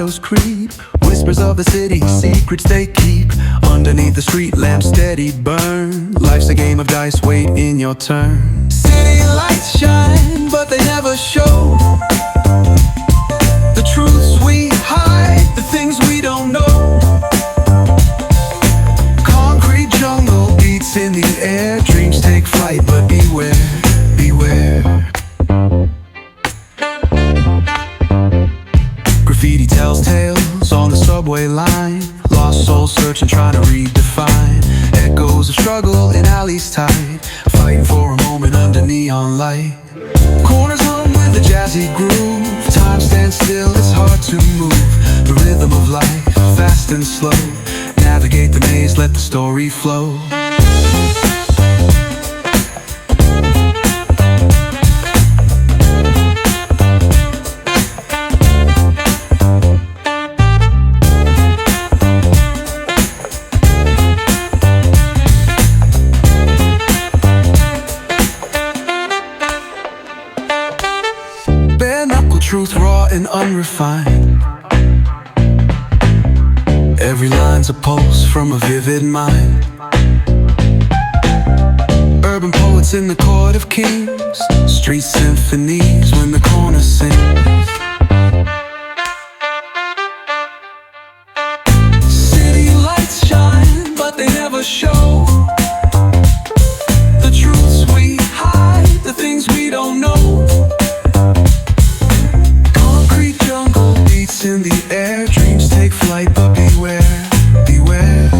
shadows creep, whispers of the city, secrets they keep. Underneath the street lamp steady burn. Life's a game of dice, wait in your turn. City lights shine, but they never show the truths we hide, the things we don't know. Concrete jungle beats in the air, dreams take flight, but beware, beware. Graffiti tells tales on the subway line, lost souls searching, trying to redefine. Echoes of struggle in alleys tight, fighting for a moment under neon light. Corners hum with a jazzy groove, time stands still, it's hard to move. The rhythm of life, fast and slow, navigate the maze, let the story flow. Truth raw and unrefined, every line's a pulse from a vivid mind. Urban poets in the court of kings, street symphonies when the corner sings. City lights shine, but they never show the truths we hide, the things we don't know. In the air, dreams take flight, but beware, beware.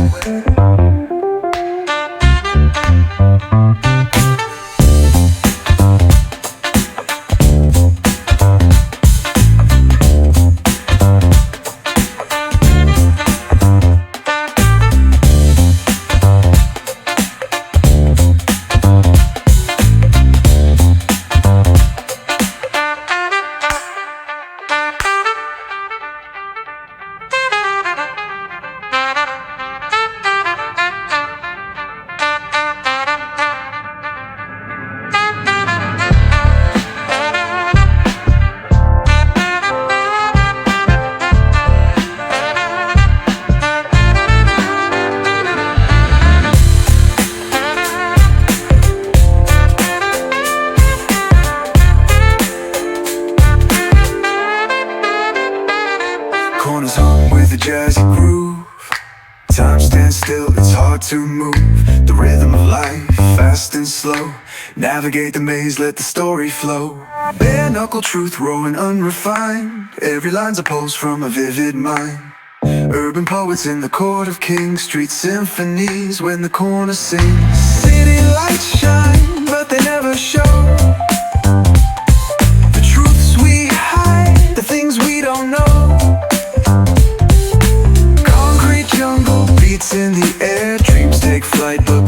Corners hum with a jazzy groove, time stands still, it's hard to move. The rhythm of life, fast and slow, navigate the maze, let the story flow. Bare knuckle truth, raw and unrefined, every line's a pulse from a vivid mind. Urban poets in the court of kings, street symphonies when the corner sings. City lights shine, but they never show the truths we hide, the things we don't know. Jungle beats in the air, dreams take flight, but